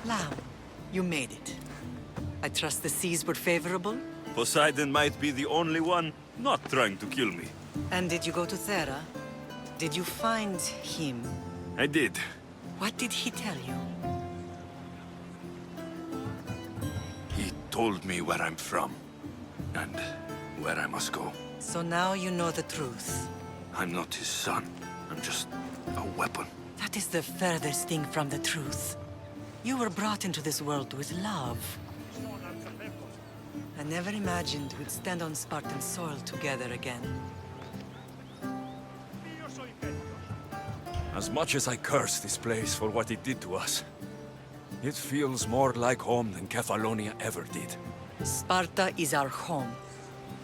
Lamb, you made it. I trust the seas were favorable? Poseidon might be the only one not trying to kill me. And did you go to Thera? Did you find him? I did. What did he tell you? He told me where I'm from, and where I must go. So now you know the truth. I'm not his son. I'm just a weapon. That is the furthest thing from the truth. You were brought into this world with love. I never imagined we'd stand on Spartan soil together again. As much as I curse this place for what it did to us, it feels more like home than Kefalonia ever did. Sparta is our home.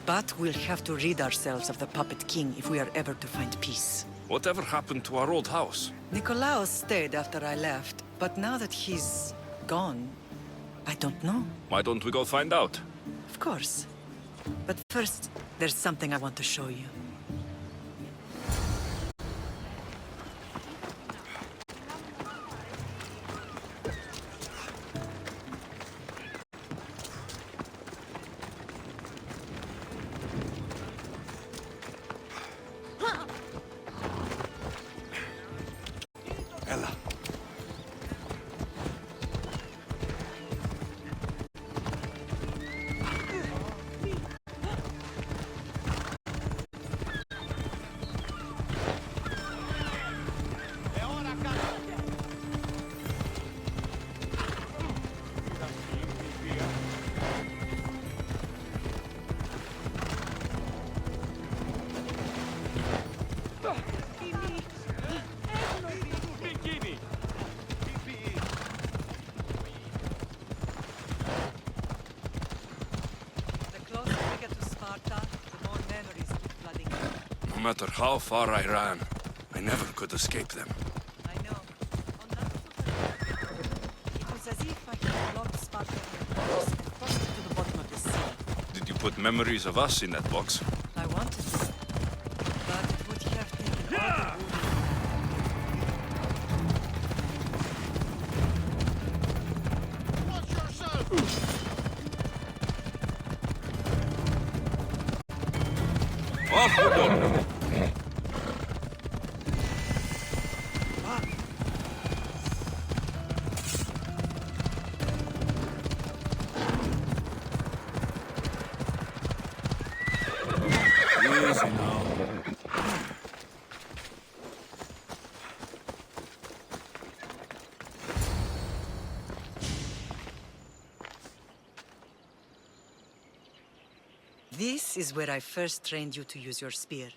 But we'll have to rid ourselves of the Puppet King if we are ever to find peace. Whatever happened to our old house? Nikolaos stayed after I left, but now that he's gone, I don't know. Why don't we go find out? Of course. But first, there's something I want to show you. Ella. No matter how far I ran, I never could escape them. I know. It was as if I had locked Sparta in a box and thrust it to the bottom of the sea. Did you put memories of us in that box? I wanted to, but it would have taken all the wood. Off we go! Easy now. This is where I first trained you to use your spear.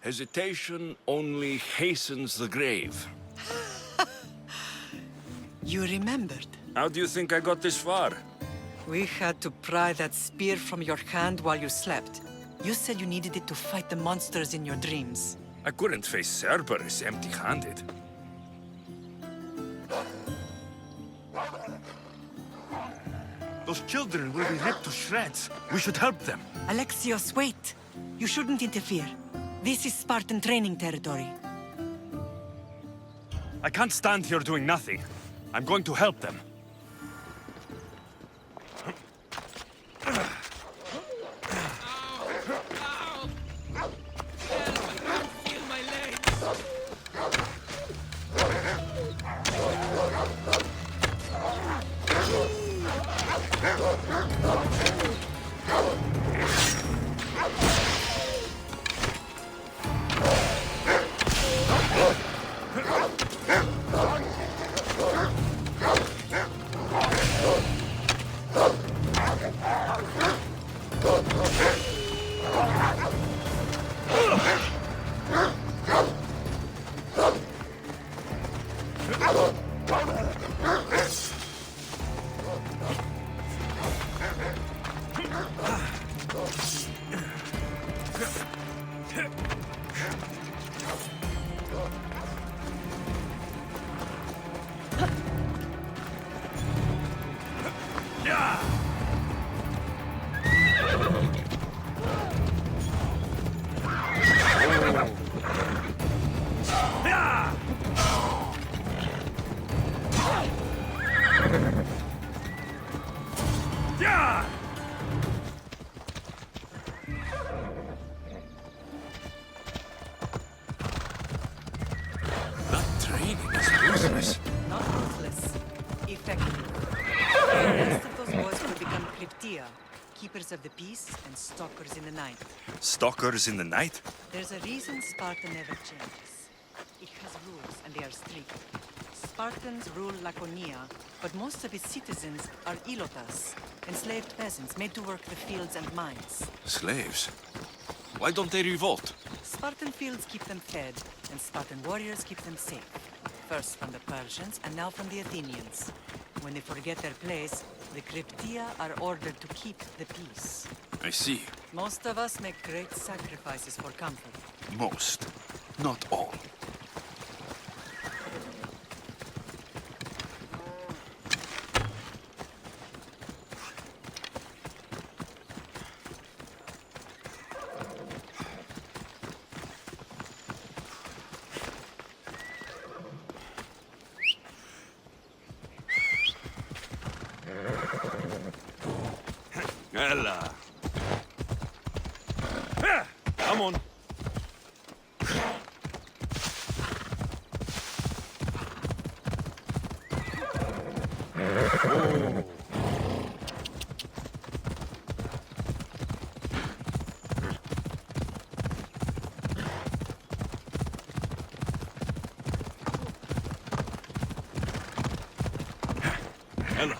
Hesitation only hastens the grave. You remembered. How do you think I got this far? We had to pry that spear from your hand while you slept. You said you needed it to fight the monsters in your dreams. I couldn't face Cerberus empty-handed. Those children will be ripped to shreds. We should help them. Alexios, wait! You shouldn't interfere. This is Spartan training territory. I can't stand here doing nothing. I'm going to help them. training is useless. Not ruthless. Effective. The rest of those boys will become Cryptia, keepers of the peace and stalkers in the night. Stalkers in the night? There's a reason Sparta never changes. It has rules, and they are strict. Spartans rule Laconia, but most of its citizens are ilotas, enslaved peasants made to work the fields and mines. Slaves? Why don't they revolt? Spartan fields keep them fed, and Spartan warriors keep them safe. First from the Persians, and now from the Athenians. When they forget their place, the Cryptia are ordered to keep the peace. I see. Most of us make great sacrifices for comfort. Most. Not all. Ella. Come on. Ella.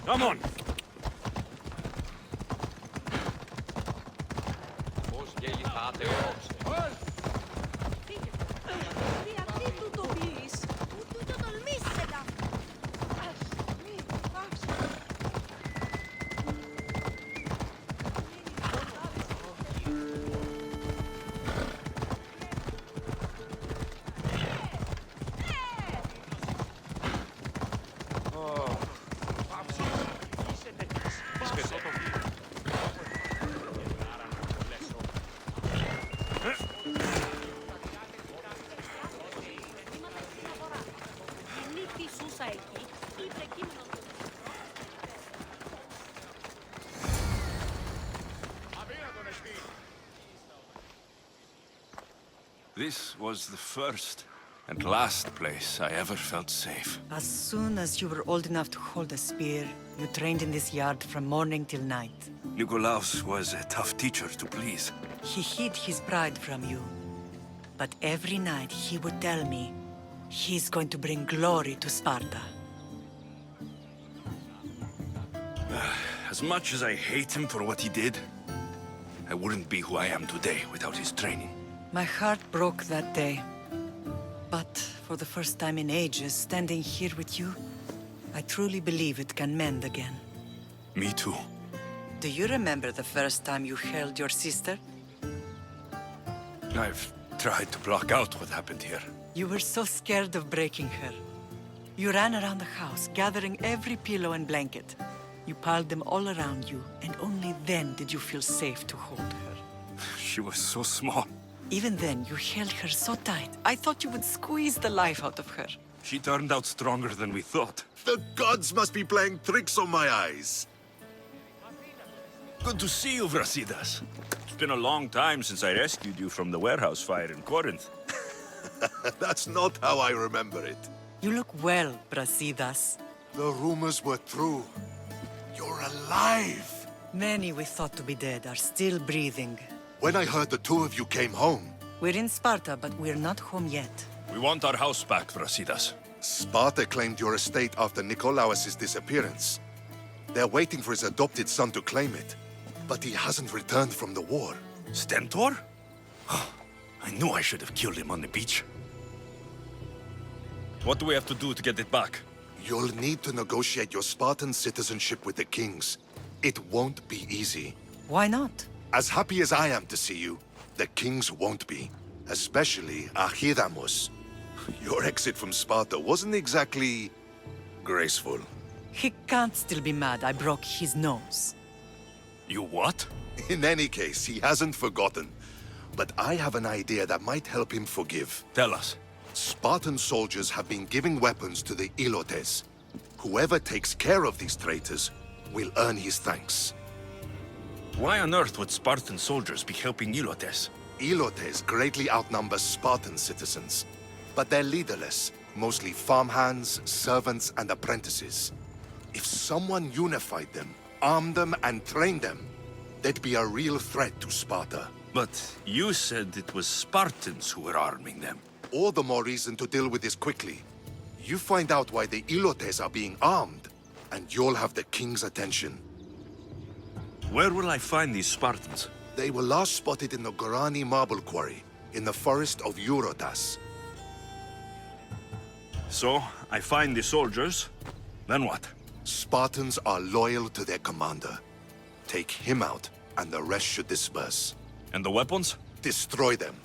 Come on. Γιατί του το πεις, ούτε το τολμήσετε να... This was the first and last place I ever felt safe. As soon as you were old enough to hold a spear, you trained in this yard from morning till night. Nikolaos was a tough teacher to please. He hid his pride from you. But every night he would tell me, he's going to bring glory to Sparta. As much as I hate him for what he did, I wouldn't be who I am today without his training. My heart broke that day. But for the first time in ages, standing here with you, I truly believe it can mend again. Me too. Do you remember the first time you held your sister? I've tried to block out what happened here. You were so scared of breaking her. You ran around the house, gathering every pillow and blanket. You piled them all around you, and only then did you feel safe to hold her. She was so small. Even then, you held her so tight, I thought you would squeeze the life out of her. She turned out stronger than we thought. The gods must be playing tricks on my eyes. Good to see you, Brasidas. It's been a long time since I rescued you from the warehouse fire in Corinth. That's not how I remember it. You look well, Brasidas. The rumors were true. You're alive! Many we thought to be dead are still breathing. When I heard the two of you came home, We're in Sparta, but we're not home yet. We want our house back, Brasidas. Sparta claimed your estate after Nikolaos' disappearance. They're waiting for his adopted son to claim it. But he hasn't returned from the war. Stentor? I knew I should have killed him on the beach. What do we have to do to get it back? You'll need to negotiate your Spartan citizenship with the kings. It won't be easy. Why not? As happy as I am to see you, the kings won't be. Especially Archidamos. Your exit from Sparta wasn't exactly graceful. He can't still be mad I broke his nose. You what? In any case, he hasn't forgotten. But I have an idea that might help him forgive. Tell us. Spartan soldiers have been giving weapons to the Ilotes. Whoever takes care of these traitors will earn his thanks. Why on earth would Spartan soldiers be helping Ilotes? Ilotes greatly outnumber Spartan citizens. But they're leaderless, mostly farmhands, servants, and apprentices. If someone unified them, armed them, and trained them, they'd be a real threat to Sparta. But you said it was Spartans who were arming them. All the more reason to deal with this quickly. You find out why the Ilotes are being armed, and you'll have the king's attention. Where will I find these Spartans? They were last spotted in the Gorani marble quarry, in the forest of Eurotas. So, I find the soldiers, then what? Spartans are loyal to their commander. Take him out, and the rest should disperse. And the weapons? Destroy them.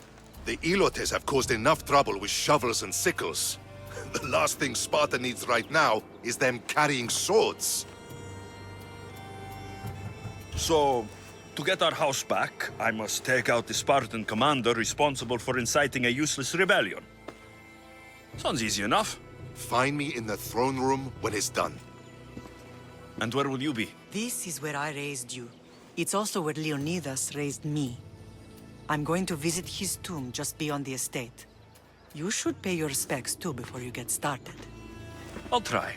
The Ilotes have caused enough trouble with shovels and sickles. The last thing Sparta needs right now is them carrying swords. So, to get our house back, I must take out the Spartan commander responsible for inciting a useless rebellion. Sounds easy enough. Find me in the throne room when it's done. And where will you be? This is where I raised you. It's also where Leonidas raised me. I'm going to visit his tomb just beyond the estate. You should pay your respects too before you get started. I'll try.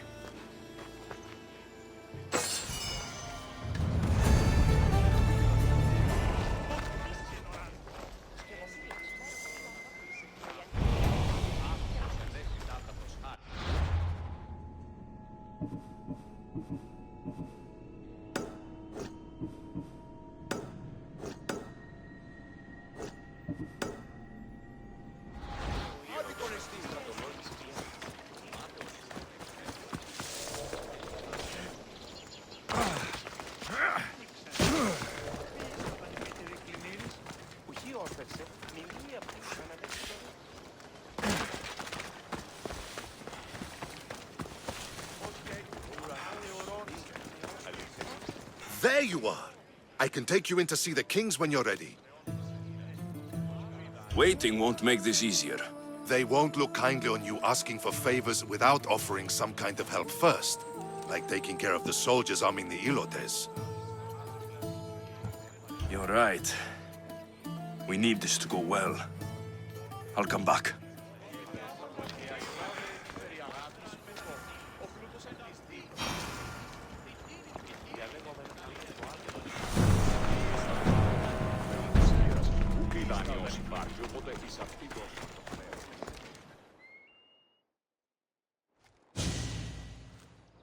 There you are! I can take you in to see the kings when you're ready. Waiting won't make this easier. They won't look kindly on you asking for favors without offering some kind of help first. Like taking care of the soldiers arming the Ilotes. You're right. We need this to go well. I'll come back.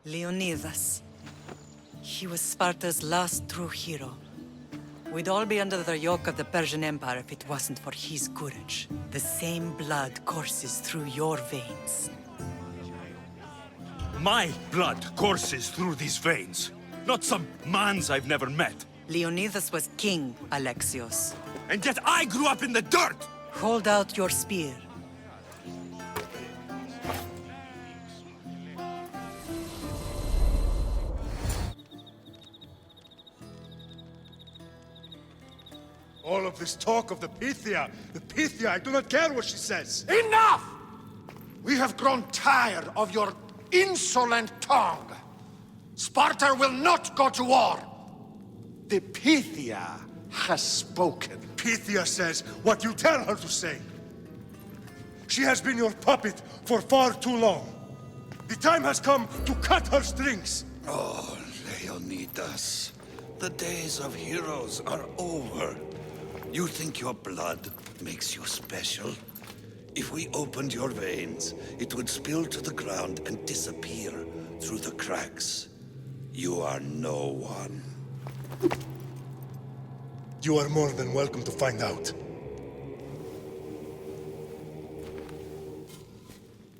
Leonidas. He was Sparta's last true hero. We'd all be under the yoke of the Persian Empire if it wasn't for his courage. The same blood courses through your veins. My blood courses through these veins. Not some man's I've never met. Leonidas was king, Alexios. And yet I grew up in the dirt! Hold out your spear. All of this talk of the Pythia, I do not care what she says. Enough! We have grown tired of your insolent tongue. Sparta will not go to war. The Pythia has spoken. Pythia says what you tell her to say. She has been your puppet for far too long. The time has come to cut her strings. Oh, Leonidas. The days of heroes are over. You think your blood makes you special? If we opened your veins, it would spill to the ground and disappear through the cracks. You are no one. You are more than welcome to find out.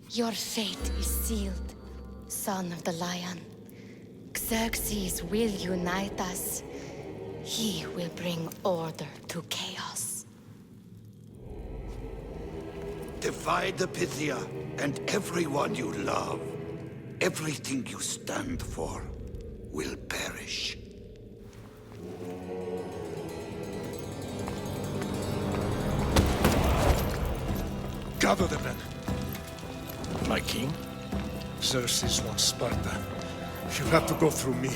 Your fate is sealed, son of the lion. Xerxes will unite us. He will bring order to chaos. Divide the Pythia and everyone you love. Everything you stand for will perish. Gather the men. My king? Xerxes wants Sparta. She'll have to go through me.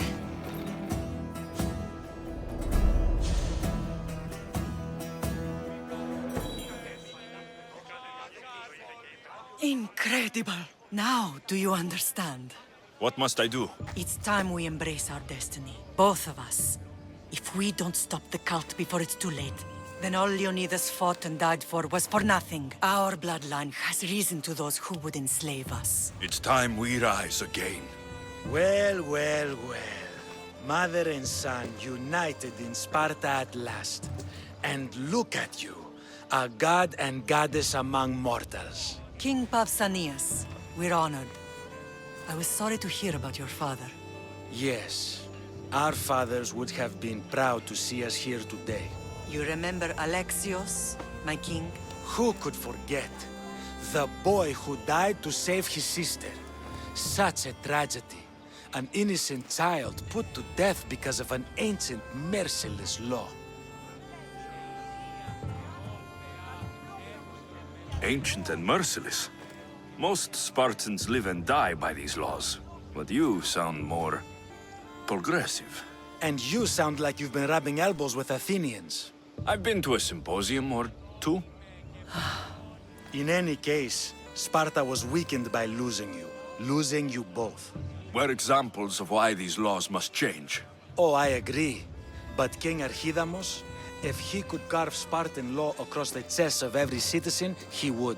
Incredible! Now, do you understand? What must I do? It's time we embrace our destiny, both of us. If we don't stop the cult before it's too late, then all Leonidas fought and died for was for nothing. Our bloodline has reason to those who would enslave us. It's time we rise again. Well, well, well. Mother and son united in Sparta at last. And look at you, a god and goddess among mortals. King Pausanias, we're honored. I was sorry to hear about your father. Yes, our fathers would have been proud to see us here today. You remember Alexios, my king? Who could forget? The boy who died to save his sister. Such a tragedy. An innocent child put to death because of an ancient, merciless law. Ancient and merciless. Most Spartans live and die by these laws. But you sound more progressive. And you sound like you've been rubbing elbows with Athenians. I've been to a symposium or two. In any case, Sparta was weakened by losing you both. We're examples of why these laws must change. Oh, I agree. But King Archidamos, if he could carve Spartan law across the chests of every citizen, he would.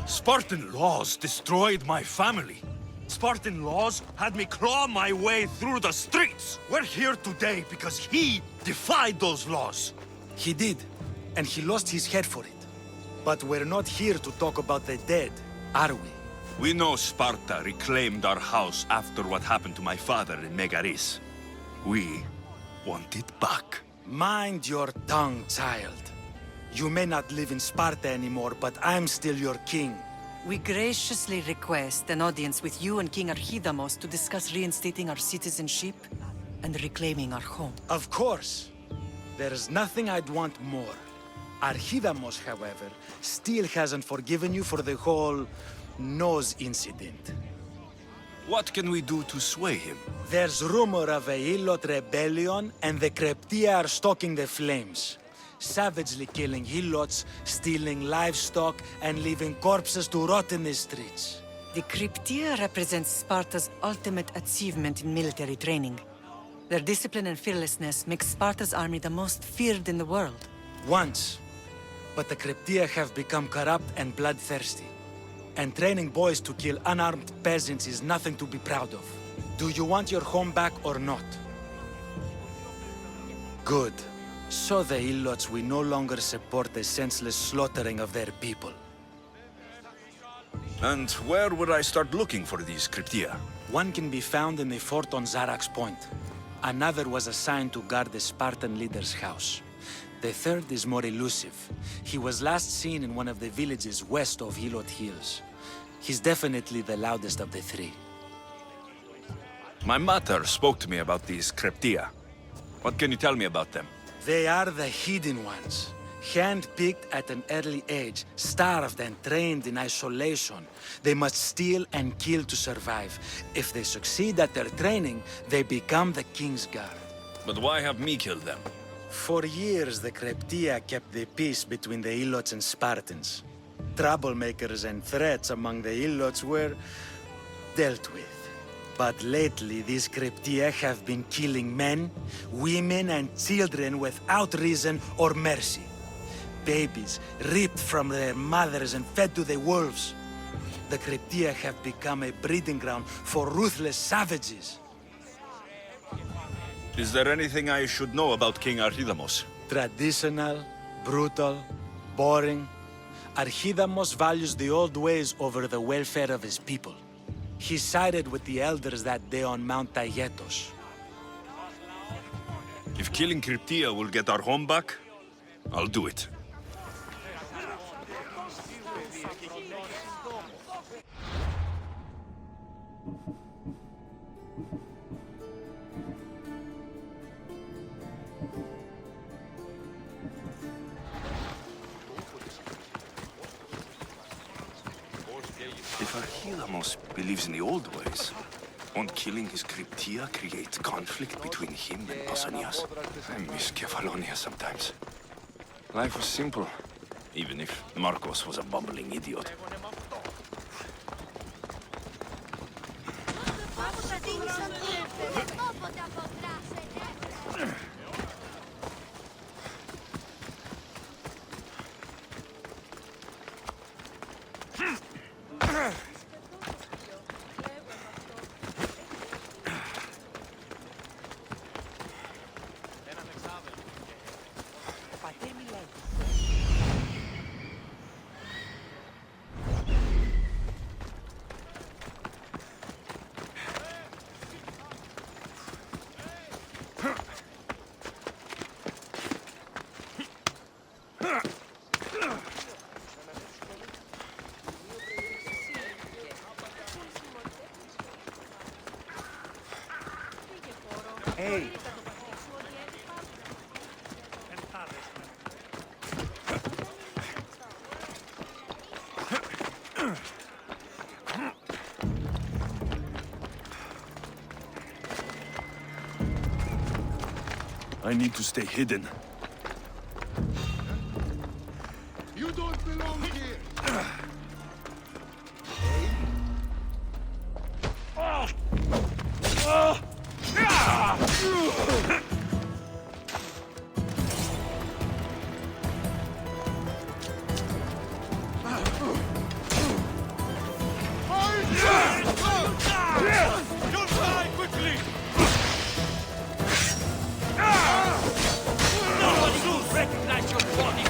Spartan laws destroyed my family. Spartan laws had me claw my way through the streets. We're here today because he defied those laws. He did, and he lost his head for it. But we're not here to talk about the dead, are we? We know Sparta reclaimed our house after what happened to my father in Megaris. We want it back. Mind your tongue, child. You may not live in Sparta anymore, but I'm still your king. We graciously request an audience with you and King Archidamos to discuss reinstating our citizenship and reclaiming our home. Of course. There's nothing I'd want more. Archidamos, however, still hasn't forgiven you for the whole nose incident. What can we do to sway him? There's rumor of a Hilot rebellion, and the Kryptia are stalking the flames. Savagely killing Helots, stealing livestock, and leaving corpses to rot in the streets. The Kryptia represents Sparta's ultimate achievement in military training. Their discipline and fearlessness makes Sparta's army the most feared in the world. Once. But the Kryptia have become corrupt and bloodthirsty. And training boys to kill unarmed peasants is nothing to be proud of. Do you want your home back or not? Good. So the Ilots will no longer support the senseless slaughtering of their people. And where would I start looking for these Kryptia? One can be found in the fort on Zarax Point. Another was assigned to guard the Spartan leader's house. The third is more elusive. He was last seen in one of the villages west of Hilot Hills. He's definitely the loudest of the three. My mother spoke to me about these Kryptia. What can you tell me about them? They are the hidden ones. Hand-picked at an early age, starved and trained in isolation. They must steal and kill to survive. If they succeed at their training, they become the King's Guard. But why have me killed them? For years, the Krypteia kept the peace between the Ilots and Spartans. Troublemakers and threats among the Ilots were dealt with. But lately, these Krypteia have been killing men, women, and children without reason or mercy. Babies ripped from their mothers and fed to the wolves. The Krypteia have become a breeding ground for ruthless savages. Is there anything I should know about King Archidamos? Traditional, brutal, boring. Archidamos values the old ways over the welfare of his people. He sided with the elders that day on Mount Taygetos. If killing Krypteia will get our home back, I'll do it. If Archidamos believes in the old ways, won't killing his Krypteia create conflict between him and Pausanias? I miss Kefalonia sometimes. Life was simple, even if Marcos was a bumbling idiot. Hey! I need to stay hidden. You don't belong here! You'll die quickly! No one will recognize your body!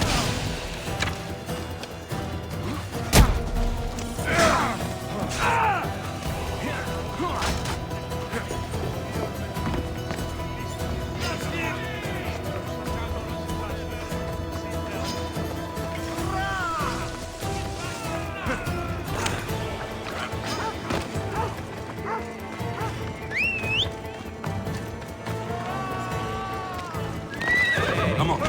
Come on.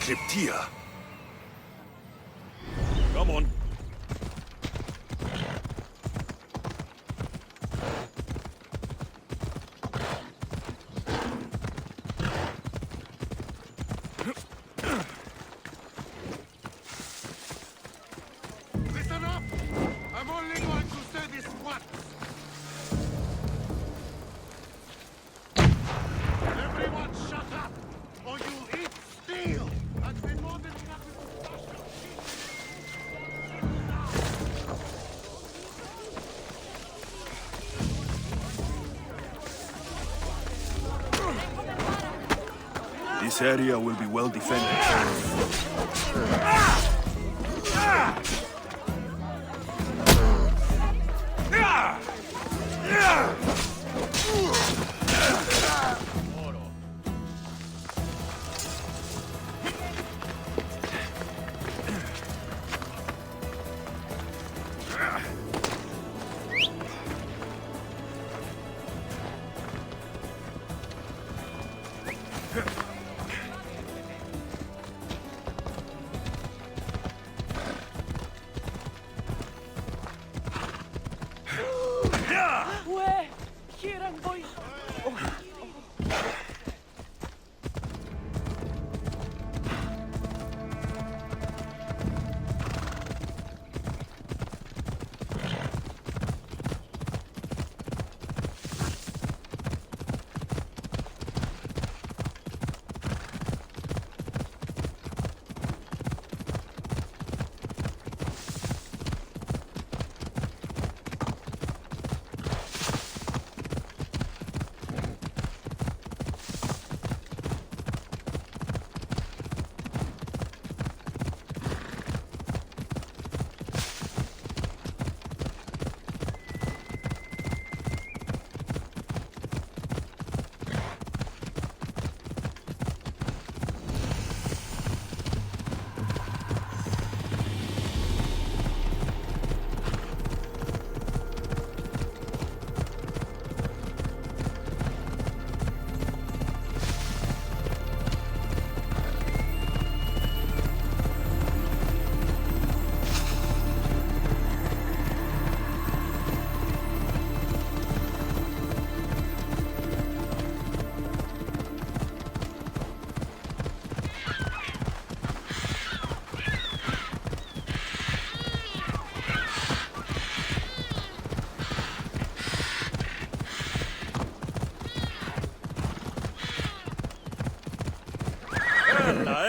Cryptia. Come on. Listen up! I'm only going to say this once. Everyone shut up, or you'll eat steel! And be more than enough This area will be well defended. Where? Here I'm going.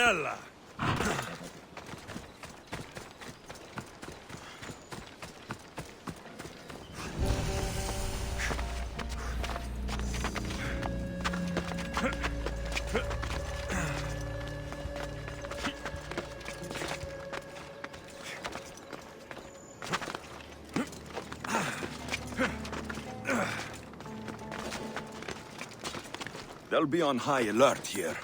Ella. They'll be on high alert here.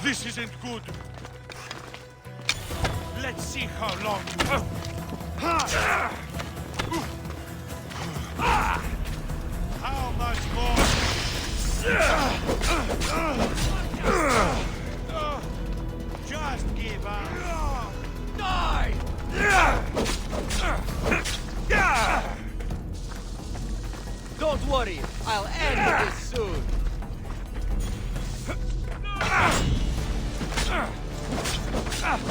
This isn't good. Let's see how long you... How much more? Just give up. Die! Don't worry, I'll end this soon. Point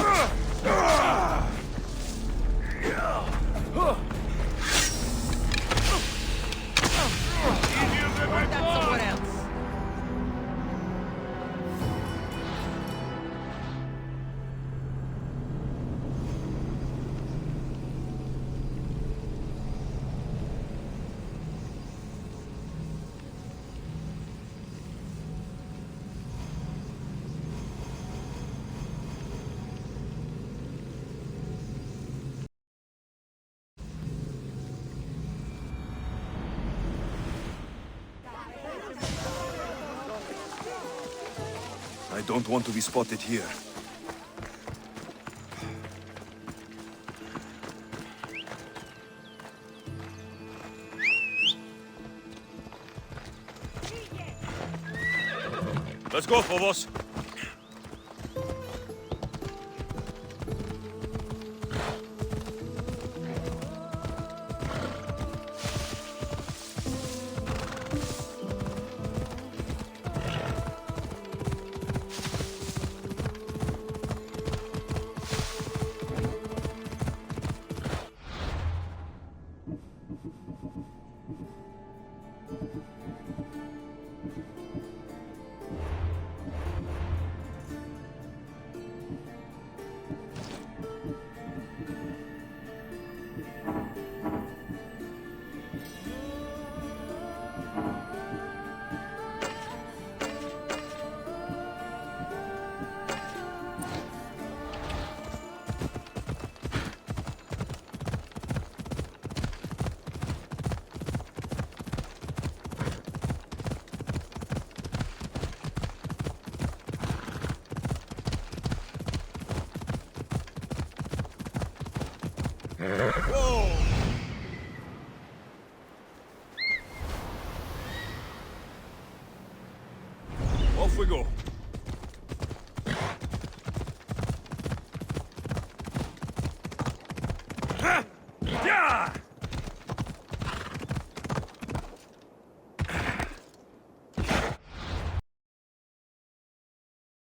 that somewhere else. I don't want to be spotted here. Let's go, Phobos. Off we go.